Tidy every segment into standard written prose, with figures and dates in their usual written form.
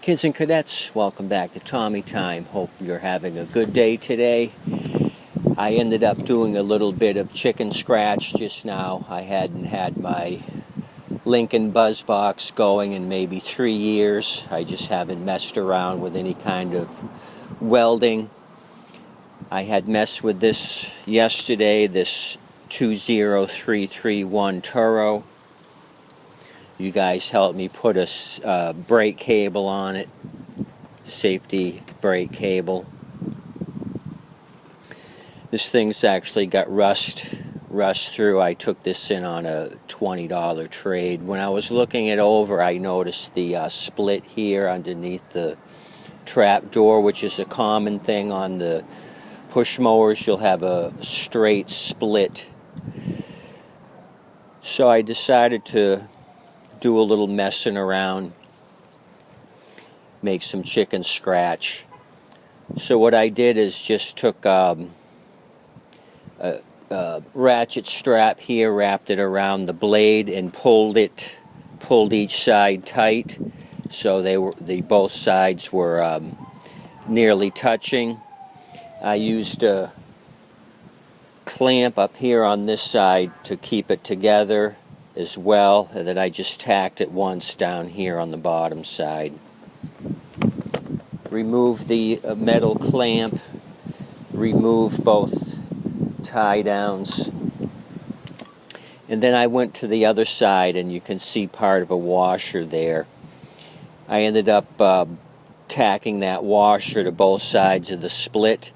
Kids and cadets, welcome back to Tommy Time. Hope you're having a good day today. I ended up doing a little bit of chicken scratch just now. I hadn't had my Lincoln Buzz Box going in maybe 3 years. I just haven't messed around with any kind of welding. I had messed with this yesterday, this 20331 Toro. You guys helped me put a brake cable on it, safety brake cable. This thing's actually got rust through. I took this in on a $20 trade. When I was looking it over, I noticed the split here underneath the trap door, which is a common thing on the push mowers. You'll have a straight split. So I decided to do a little messing around, make some chicken scratch. So what I did is just took a ratchet strap here, wrapped it around the blade, and pulled each side tight, so both sides were nearly touching. I used a clamp up here on this side to keep it together as well, and then I just tacked it once down here on the bottom side. Remove the metal clamp, remove both tie downs, and then I went to the other side, and you can see part of a washer there. I ended up tacking that washer to both sides of the split.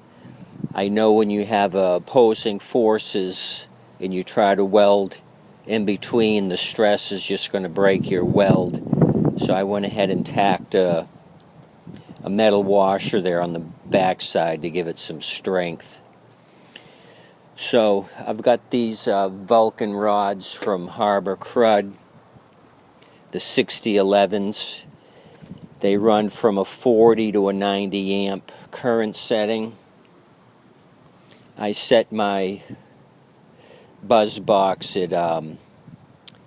I know when you have opposing forces and you try to weld in between, the stress is just going to break your weld. So I went ahead and tacked a metal washer there on the back side to give it some strength. So I've got these Vulcan rods from Harbor Crud, the 6011s. They run from a 40 to a 90 amp current setting. I set my Buzz Box at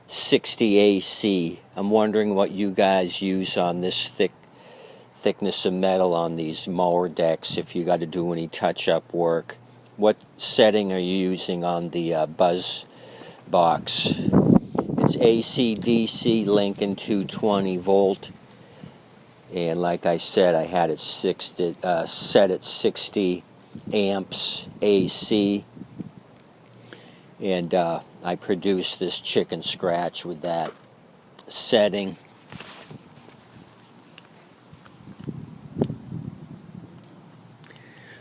60 AC. I'm wondering what you guys use on this thickness of metal on these mower decks if you got to do any touch-up work. What setting are you using on the Buzz Box? It's AC/DC Lincoln 220 volt, and like I said, I had it set at 60 amps AC, and I produced this chicken scratch with that setting.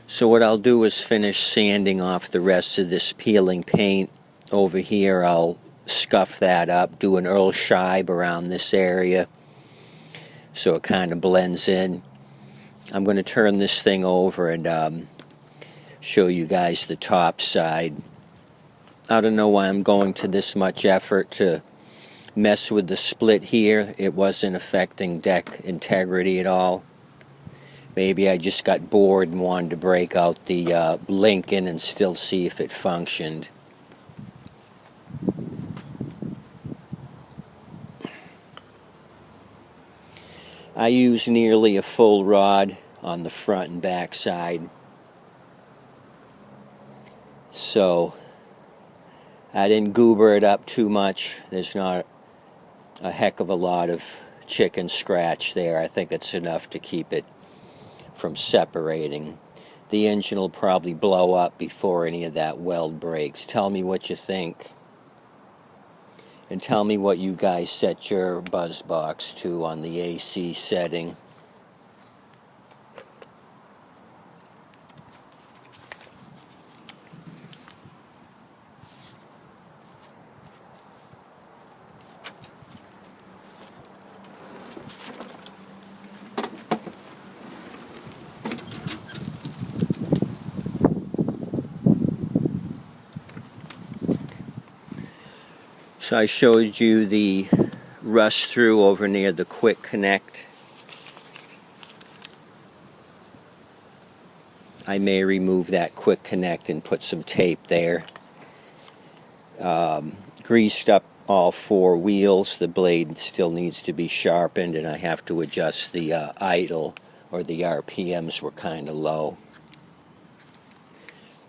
So what I'll do is finish sanding off the rest of this peeling paint over here. I'll scuff that up, do an Earl Scheib around this area so it kind of blends in. I'm going to turn this thing over and show you guys the top side. I don't know why I'm going to this much effort to mess with the split here. It wasn't affecting deck integrity at all. Maybe I just got bored and wanted to break out the Lincoln and still see if it functioned. I use nearly a full rod on the front and back side. So I didn't goober it up too much. There's not a heck of a lot of chicken scratch there. I think it's enough to keep it from separating. The engine will probably blow up before any of that weld breaks. Tell me what you think. And tell me what you guys set your Buzz Box to on the AC setting. So I showed you the rust through over near the quick connect. I may remove that quick connect and put some tape there. Greased up all four wheels. The blade still needs to be sharpened, and I have to adjust the idle, or the RPMs were kind of low.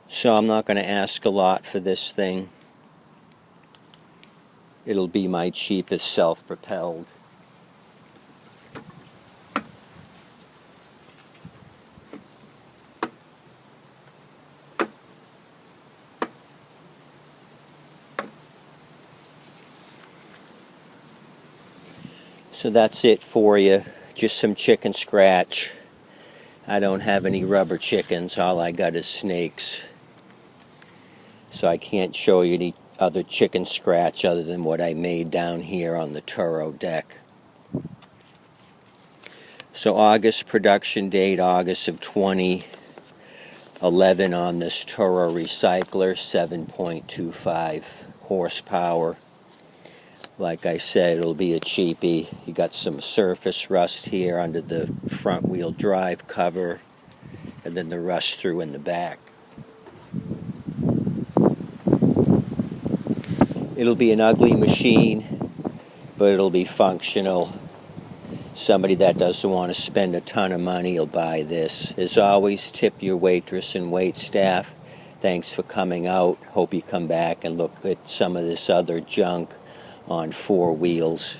So I'm not going to ask a lot for this thing. It'll be my cheapest self-propelled. So that's it for you. Just some chicken scratch. I don't have any rubber chickens. All I got is snakes. So I can't show you any other chicken scratch other than what I made down here on the Toro deck. So August production date, August of 2011 on this Toro Recycler, 7.25 horsepower. Like I said, it'll be a cheapie. You got some surface rust here under the front wheel drive cover, and then the rust through in the back. It'll be an ugly machine, but it'll be functional. Somebody that doesn't want to spend a ton of money will buy this. As always, tip your waitress and wait staff. Thanks for coming out. Hope you come back and look at some of this other junk on four wheels.